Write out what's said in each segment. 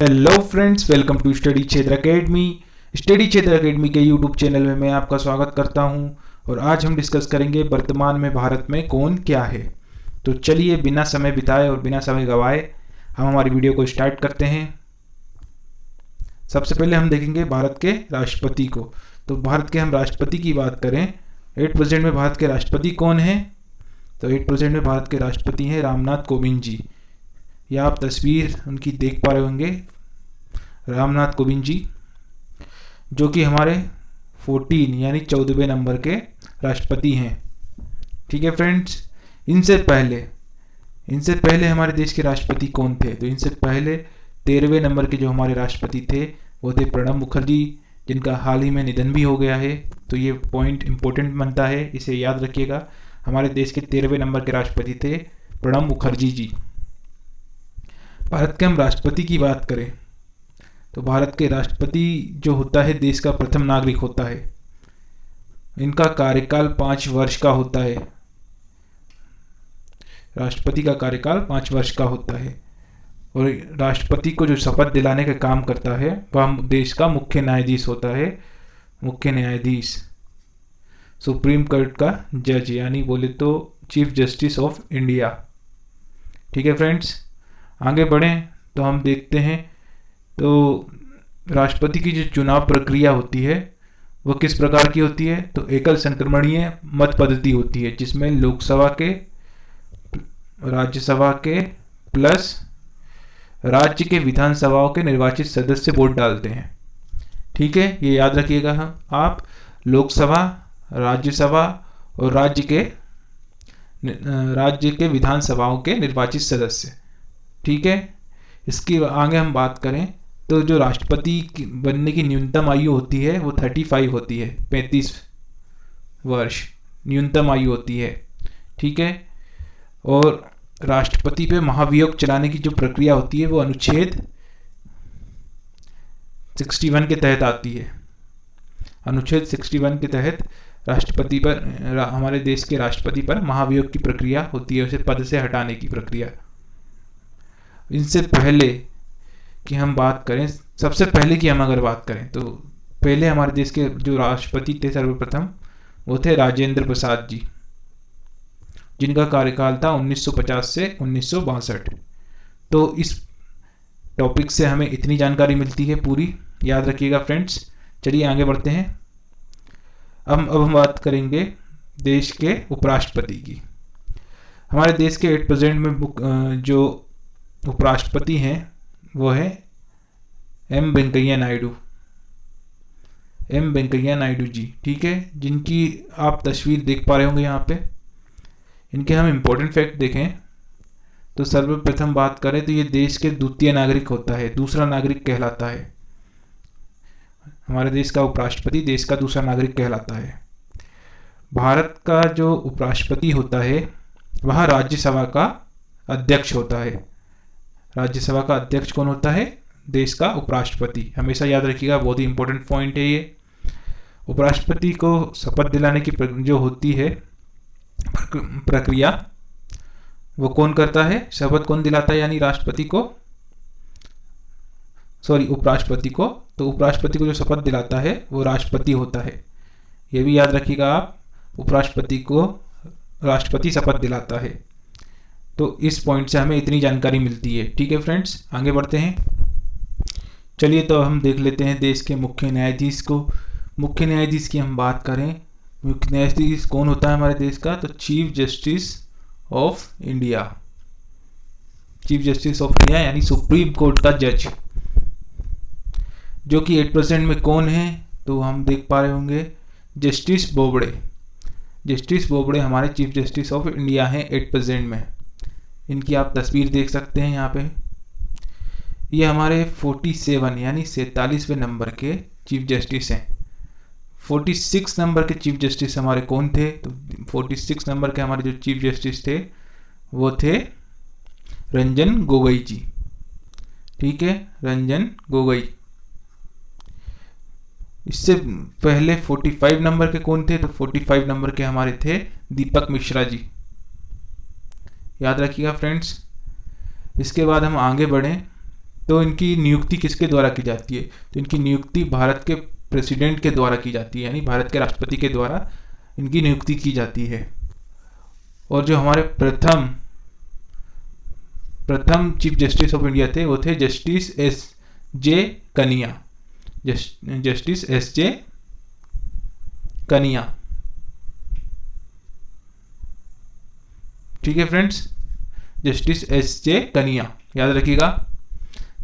Hello friends, welcome to study Kshetra academy. Study Kshetra academy के YouTube channel में मैं आपका स्वागत करता हूं और आज हम डिस्कस करेंगे वर्तमान में भारत में कौन क्या है। तो चलिए बिना समय बिताए और बिना समय गवाए हम हमारी वीडियो को स्टार्ट करते हैं। सबसे पहले हम देखेंगे भारत के राष्ट्रपति को। तो भारत के हम राष्ट्रपति की बात करें, 8 प्रेजेंट में भारत के राष्ट्रपति कौन है? तो 8 प्रेजेंट में भारत के राष्ट्रपति हैं रामनाथ कोविंद जी। या आप तस्वीर उनकी देख पा रहे होंगे, रामनाथ कोविंद जी, जो कि हमारे 14 यानी 14वें नंबर के राष्ट्रपति हैं। ठीक है फ्रेंड्स, इनसे पहले हमारे देश के राष्ट्रपति कौन थे? तो इनसे पहले 13वें नंबर के जो हमारे राष्ट्रपति थे वो थे प्रणब मुखर्जी, जिनका हाल ही में निधन भी हो गया है। तो ये पॉइंट इंपॉर्टेंट बनता है, इसे याद रखिएगा। हमारे देश के 13वें नंबर के राष्ट्रपति थे प्रणब मुखर्जी जी। भारत के हम राष्ट्रपति की बात करें तो भारत के राष्ट्रपति जो होता है देश का प्रथम नागरिक होता है। इनका कार्यकाल 5 वर्ष का होता है। राष्ट्रपति का कार्यकाल 5 वर्ष का होता है और राष्ट्रपति को जो शपथ दिलाने का काम करता है वह देश का मुख्य न्यायाधीश होता है। मुख्य न्यायाधीश, सुप्रीम कोर्ट का जज, यानी बोले तो चीफ जस्टिस ऑफ इंडिया। ठीक है फ्रेंड्स, आगे बढ़ें तो हम देखते हैं तो राष्ट्रपति की जो चुनाव प्रक्रिया होती है वो किस प्रकार की होती है? तो एकल संक्रमणीय मत पद्धति होती है, जिसमें लोकसभा के, राज्यसभा के प्लस राज्य के विधानसभाओं के निर्वाचित सदस्य वोट डालते हैं। ठीक है, ये याद रखिएगा। हम आप लोकसभा, राज्यसभा और राज्य के विधानसभाओं के निर्वाचित सदस्य। ठीक है, इसकी आगे हम बात करें तो जो राष्ट्रपति बनने की न्यूनतम आयु होती है वो 35 होती है, 35 वर्ष न्यूनतम आयु होती है। ठीक है, और राष्ट्रपति पे महाभियोग चलाने की जो प्रक्रिया होती है वो अनुच्छेद 61 के तहत आती है। अनुच्छेद 61 के तहत राष्ट्रपति पर, हमारे देश के राष्ट्रपति पर महाभियोग की प्रक्रिया होती है, उसे पद से हटाने की प्रक्रिया। इनसे पहले कि हम बात करें, सबसे पहले की हम अगर बात करें तो पहले हमारे देश के जो राष्ट्रपति थे सर्वप्रथम वो थे राजेंद्र प्रसाद जी, जिनका कार्यकाल था 1950 से 1962। तो इस टॉपिक से हमें इतनी जानकारी मिलती है, पूरी याद रखिएगा फ्रेंड्स। चलिए आगे बढ़ते हैं। अब हम बात करेंगे देश के उपराष्ट्रपति की। हमारे देश के 8 प्रेजेंट में जो उपराष्ट्रपति हैं वो है एम वेंकैया नायडू जी। ठीक है, जिनकी आप तस्वीर देख पा रहे होंगे यहाँ पे। इनके हम इम्पोर्टेंट फैक्ट देखें तो सर्वप्रथम बात करें तो ये देश के द्वितीय नागरिक होता है, दूसरा नागरिक कहलाता है। हमारे देश का उपराष्ट्रपति देश का दूसरा नागरिक कहलाता है। भारत का जो उपराष्ट्रपति होता है वह राज्यसभा का अध्यक्ष होता है। राज्यसभा का अध्यक्ष कौन होता है? देश का उपराष्ट्रपति। हमेशा याद रखिएगा, बहुत ही इंपॉर्टेंट पॉइंट है ये। उपराष्ट्रपति को शपथ दिलाने की जो होती है प्रक्रिया, वो कौन करता है? शपथ कौन दिलाता है? यानी राष्ट्रपति को, सॉरी उपराष्ट्रपति को। तो उपराष्ट्रपति को जो शपथ दिलाता है वो राष्ट्रपति होता है। ये भी याद रखिएगा आप, उपराष्ट्रपति को राष्ट्रपति शपथ दिलाता है। तो इस पॉइंट से हमें इतनी जानकारी मिलती है। ठीक है फ्रेंड्स, आगे बढ़ते हैं। चलिए तो हम देख लेते हैं देश के मुख्य न्यायाधीश को। मुख्य न्यायाधीश की हम बात करें, मुख्य न्यायाधीश कौन होता है हमारे देश का? तो chief justice of India. Chief justice of India यानी सुप्रीम कोर्ट का जज, जो कि 8% में कौन है? तो हम देख पा रहे होंगे जस्टिस बोबड़े। जस्टिस बोबड़े हमारे चीफ जस्टिस ऑफ इंडिया हैं 8% में। इनकी आप तस्वीर देख सकते हैं यहाँ पे। ये हमारे 47 यानी 47वें नंबर के चीफ जस्टिस हैं। 46 नंबर के चीफ जस्टिस हमारे कौन थे? तो 46 नंबर के हमारे जो चीफ जस्टिस थे वो थे रंजन गोगोई जी। ठीक है, रंजन गोगोई। इससे पहले 45 नंबर के कौन थे? तो 45 नंबर के हमारे थे दीपक मिश्रा जी। याद रखिएगा फ्रेंड्स। इसके बाद हम आगे बढ़ें तो इनकी नियुक्ति किसके द्वारा की जाती है? तो इनकी नियुक्ति भारत के प्रेसिडेंट के द्वारा की जाती है, यानी भारत के राष्ट्रपति के द्वारा इनकी नियुक्ति की जाती है। और जो हमारे प्रथम चीफ जस्टिस ऑफ इंडिया थे वो थे जस्टिस एस जे कनिया, जस्टिस एस जे कनिया। ठीक है फ्रेंड्स, जस्टिस एस जे कनिया, याद रखिएगा।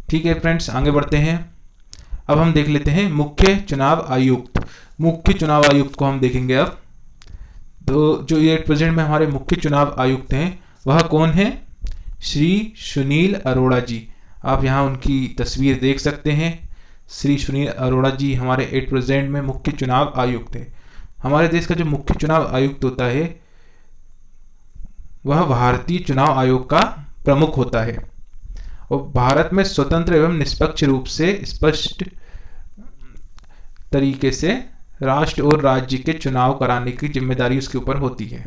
ठीक है फ्रेंड्स, आगे बढ़ते हैं। अब हम देख लेते हैं मुख्य चुनाव आयुक्त। मुख्य चुनाव आयुक्त को हम देखेंगे अब। तो जो ये प्रेजेंट में हमारे मुख्य चुनाव आयुक्त हैं वह कौन है? श्री सुनील अरोड़ा जी। आप यहाँ उनकी तस्वीर देख सकते हैं। श्री सुनील अरोड़ा जी हमारे एट प्रेजेंट में मुख्य चुनाव आयुक्त है। हमारे देश का जो मुख्य चुनाव आयुक्त होता है वह भारतीय चुनाव आयोग का प्रमुख होता है और भारत में स्वतंत्र एवं निष्पक्ष रूप से स्पष्ट तरीके से राष्ट्र और राज्य के चुनाव कराने की जिम्मेदारी उसके ऊपर होती है।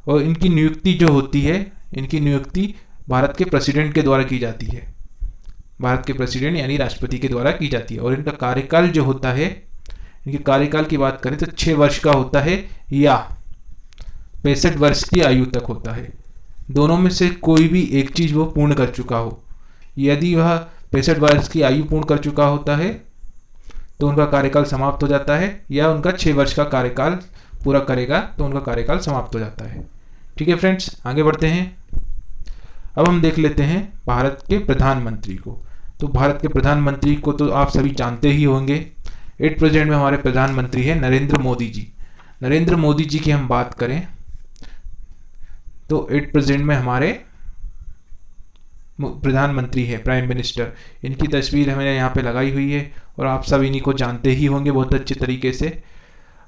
और इनकी नियुक्ति जो होती है, इनकी नियुक्ति भारत के प्रेसिडेंट के द्वारा की जाती है। भारत के प्रेसिडेंट यानी राष्ट्रपति के द्वारा की जाती है। और इनका कार्यकाल जो होता है, इनके कार्यकाल की बात करें तो 6 वर्ष का होता है या 65 वर्ष की आयु तक होता है। दोनों में से कोई भी एक चीज वो पूर्ण कर चुका हो। यदि वह 65 वर्ष की आयु पूर्ण कर चुका होता है तो उनका कार्यकाल समाप्त हो जाता है, या उनका 6 वर्ष का कार्यकाल पूरा करेगा तो उनका कार्यकाल समाप्त हो जाता है। ठीक है फ्रेंड्स, आगे बढ़ते हैं। अब हम देख लेते हैं भारत के प्रधानमंत्री को। तो भारत के प्रधानमंत्री को तो आप सभी जानते ही होंगे। एट प्रेजेंट में हमारे प्रधानमंत्री है नरेंद्र मोदी जी। नरेंद्र मोदी जी की हम बात करें तो एट प्रेजेंट में हमारे प्रधानमंत्री है, प्राइम मिनिस्टर। इनकी तस्वीर हमें यहाँ पे लगाई हुई है और आप सब इन्हीं को जानते ही होंगे बहुत अच्छे तरीके से।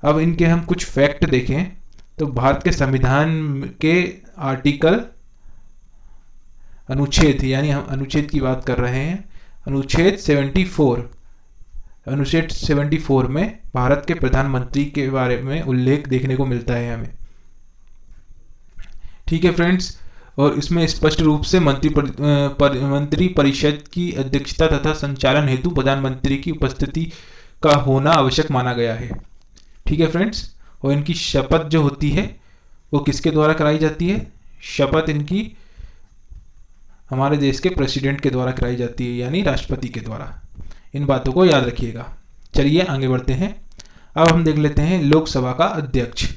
अब इनके हम कुछ फैक्ट देखें तो भारत के संविधान के आर्टिकल अनुच्छेद, यानी हम अनुच्छेद की बात कर रहे हैं, अनुच्छेद 74 में भारत के प्रधानमंत्री के बारे में उल्लेख देखने को मिलता है हमें। ठीक है फ्रेंड्स, और इसमें स्पष्ट रूप से मंत्री परिषद की अध्यक्षता तथा संचालन हेतु प्रधानमंत्री की उपस्थिति का होना आवश्यक माना गया है। ठीक है फ्रेंड्स, और इनकी शपथ जो होती है वो किसके द्वारा कराई जाती है? शपथ इनकी हमारे देश के प्रेसिडेंट के द्वारा कराई जाती है, यानी राष्ट्रपति के द्वारा। इन बातों को याद रखिएगा। चलिए आगे बढ़ते हैं। अब हम देख लेते हैं लोकसभा का अध्यक्ष।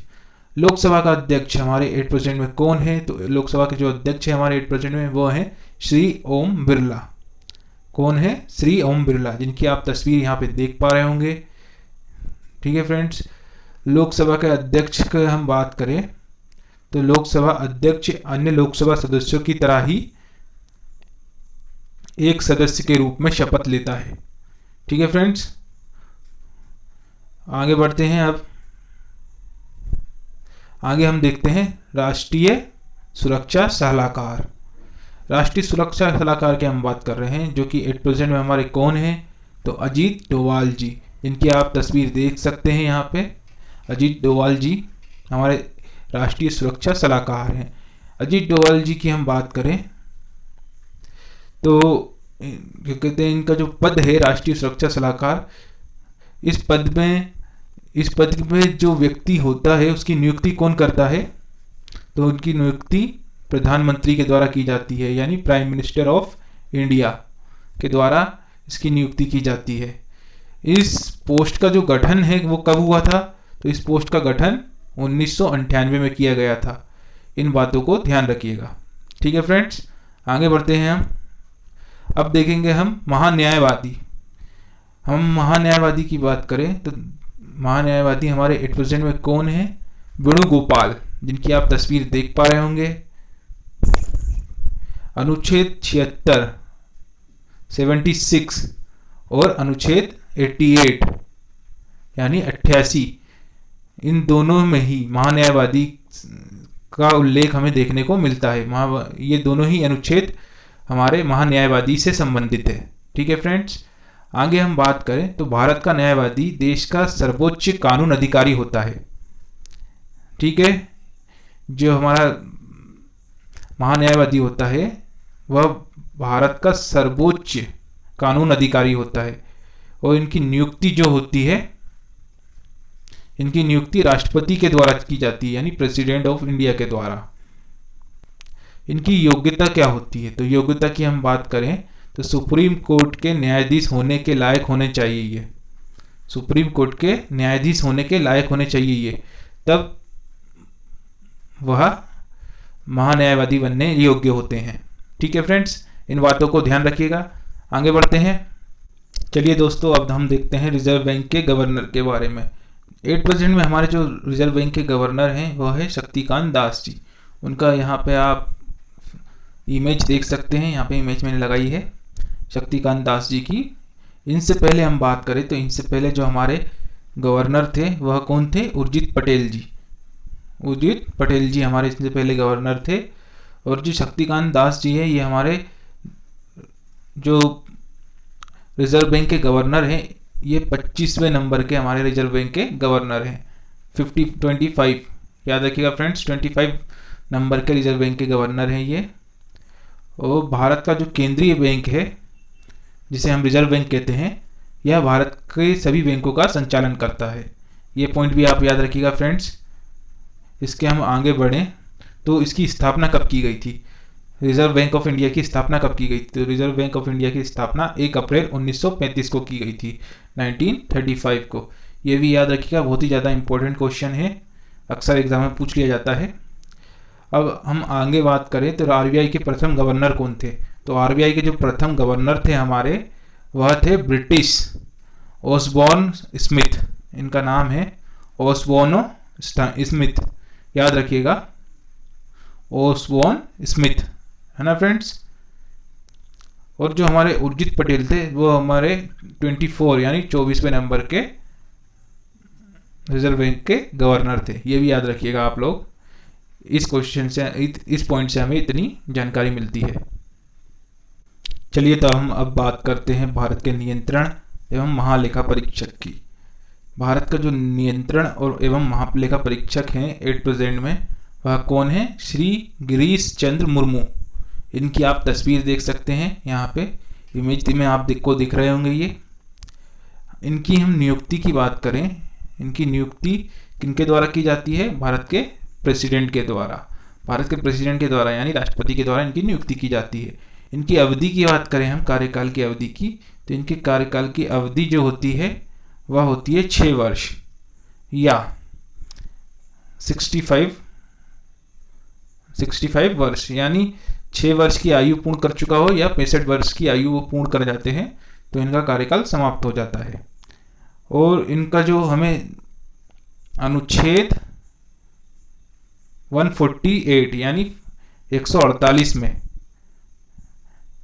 लोकसभा का अध्यक्ष हमारे एट प्रेजेंट में कौन है? तो लोकसभा के जो अध्यक्ष है हमारे एट प्रेजेंट में वो हैं श्री ओम बिरला। कौन है? श्री ओम बिरला, जिनकी आप तस्वीर यहाँ पे देख पा रहे होंगे। ठीक है फ्रेंड्स, लोकसभा के अध्यक्ष की हम बात करें तो लोकसभा अध्यक्ष अन्य लोकसभा सदस्यों की तरह ही एक सदस्य के रूप में शपथ लेता है। ठीक है फ्रेंड्स, आगे बढ़ते हैं। अब आगे हम देखते हैं राष्ट्रीय सुरक्षा सलाहकार। राष्ट्रीय सुरक्षा सलाहकार की हम बात कर रहे हैं, जो कि एट प्रेजेंट में हमारे कौन हैं? तो अजीत डोवाल जी, जिनकी आप तस्वीर देख सकते हैं यहाँ पे। अजीत डोवाल जी हमारे राष्ट्रीय सुरक्षा सलाहकार हैं। अजीत डोवाल जी की हम बात करें तो कहते हैं इनका जो पद है राष्ट्रीय सुरक्षा सलाहकार, इस पद में जो व्यक्ति होता है उसकी नियुक्ति कौन करता है? तो उनकी नियुक्ति प्रधानमंत्री के द्वारा की जाती है, यानी प्राइम मिनिस्टर ऑफ इंडिया के द्वारा इसकी नियुक्ति की जाती है। इस पोस्ट का जो गठन है वो कब हुआ था? तो इस पोस्ट का गठन 1998 में किया गया था। इन बातों को ध्यान रखिएगा। ठीक है फ्रेंड्स, आगे बढ़ते हैं हम। अब देखेंगे हम महान्यायवादी। हम महान्यायवादी की बात करें तो महान्यायवादी हमारे एट प्रेजेंट में कौन है? वेणुगोपाल, जिनकी आप तस्वीर देख पा रहे होंगे। अनुच्छेद 76 और अनुच्छेद 88 यानी 88, इन दोनों में ही महान्यायवादी का उल्लेख हमें देखने को मिलता है। ये दोनों ही अनुच्छेद हमारे महान्यायवादी से संबंधित है। ठीक है फ्रेंड्स, आगे हम बात करें तो भारत का न्यायवादी देश का सर्वोच्च कानून अधिकारी होता है। ठीक है, जो हमारा महान्यायवादी होता है वह भारत का सर्वोच्च कानून अधिकारी होता है और इनकी नियुक्ति जो होती है, इनकी नियुक्ति राष्ट्रपति के द्वारा की जाती है, यानी प्रेसिडेंट ऑफ इंडिया के द्वारा। इनकी योग्यता क्या होती है? तो योग्यता की हम बात करें तो सुप्रीम कोर्ट के न्यायाधीश होने के लायक होने चाहिए ये, सुप्रीम कोर्ट के न्यायाधीश होने के लायक होने चाहिए ये, तब वह महान्यायवादी बनने योग्य होते हैं। ठीक है फ्रेंड्स, इन बातों को ध्यान रखिएगा। आगे बढ़ते हैं। चलिए दोस्तों, अब हम देखते हैं रिजर्व बैंक के गवर्नर के बारे में। 8% में हमारे जो रिजर्व बैंक के गवर्नर हैं वह है शक्तिकांत दास जी। उनका यहाँ पे आप इमेज देख सकते हैं, यहाँ पे इमेज मैंने लगाई है शक्तिकांत दास जी की। इनसे पहले हम बात करें तो इनसे पहले जो हमारे गवर्नर थे वह कौन थे? उर्जित पटेल जी। उर्जित पटेल जी हमारे इससे पहले गवर्नर थे। और जो शक्तिकांत दास जी है ये हमारे जो रिजर्व बैंक के गवर्नर हैं, ये 25वें नंबर के हमारे रिजर्व बैंक के गवर्नर हैं। 25 याद रखिएगा फ्रेंड्स, 25 नंबर के रिजर्व बैंक के गवर्नर हैं ये। और भारत का जो केंद्रीय बैंक है जिसे हम रिजर्व बैंक कहते हैं, यह भारत के सभी बैंकों का संचालन करता है। ये पॉइंट भी आप याद रखिएगा फ्रेंड्स। इसके हम आगे बढ़ें तो इसकी स्थापना कब की गई थी? रिजर्व बैंक ऑफ इंडिया की स्थापना कब की गई थी? तो रिजर्व बैंक ऑफ इंडिया की स्थापना 1 अप्रैल 1935 को की गई थी, 1935 को। ये भी याद रखिएगा, बहुत ही ज़्यादा इंपॉर्टेंट क्वेश्चन है, अक्सर एग्जाम में पूछ लिया जाता है। अब हम आगे बात करें तो आरबीआई के प्रथम गवर्नर कौन थे? तो आरबीआई के जो प्रथम गवर्नर थे हमारे वह थे ब्रिटिश ओसबॉर्न स्मिथ। इनका नाम है ओसबॉर्न स्मिथ, याद रखिएगा, ओसबॉर्न स्मिथ, है ना फ्रेंड्स। और जो हमारे उर्जित पटेल थे वो हमारे 24 यानी 24वें नंबर के रिजर्व बैंक के गवर्नर थे। ये भी याद रखिएगा आप लोग। इस क्वेश्चन से, इस पॉइंट से हमें इतनी जानकारी मिलती है। चलिए तो हम अब बात करते हैं भारत के नियंत्रण एवं महालेखा परीक्षक की। भारत का जो नियंत्रण और एवं महालेखा परीक्षक हैं 8% में, वह कौन है? श्री गिरीश चंद्र मुर्मू। इनकी आप तस्वीर देख सकते हैं यहाँ पे इमेज में आपको दिख रहे होंगे ये। इनकी हम नियुक्ति की बात करें, इनकी नियुक्ति किनके द्वारा की जाती है? भारत के प्रेसिडेंट के द्वारा, भारत के प्रेसिडेंट के द्वारा यानी राष्ट्रपति के द्वारा इनकी नियुक्ति की जाती है। इनकी अवधि की बात करें हम, कार्यकाल की अवधि की, तो इनके कार्यकाल की अवधि जो होती है वह होती है 6 वर्ष या 65 वर्ष, यानी 6 वर्ष की आयु पूर्ण कर चुका हो या 65 वर्ष की आयु वो पूर्ण कर जाते हैं तो इनका कार्यकाल समाप्त हो जाता है। और इनका जो हमें अनुच्छेद 148 यानी 148 में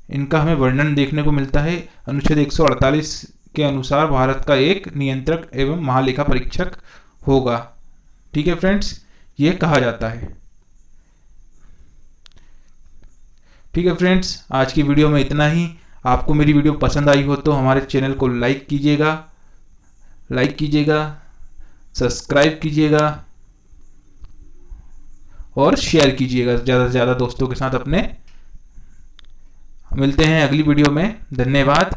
इनका हमें वर्णन देखने को मिलता है। अनुच्छेद 148 के अनुसार भारत का एक नियंत्रक एवं महालेखा परीक्षक होगा। ठीक है फ्रेंड्स, ये कहा जाता है। ठीक है फ्रेंड्स, आज की वीडियो में इतना ही। आपको मेरी वीडियो पसंद आई हो तो हमारे चैनल को लाइक कीजिएगा, सब्सक्राइब कीजिएगा और शेयर कीजिएगा ज़्यादा से ज़्यादा दोस्तों के साथ अपने। मिलते हैं अगली वीडियो में। धन्यवाद।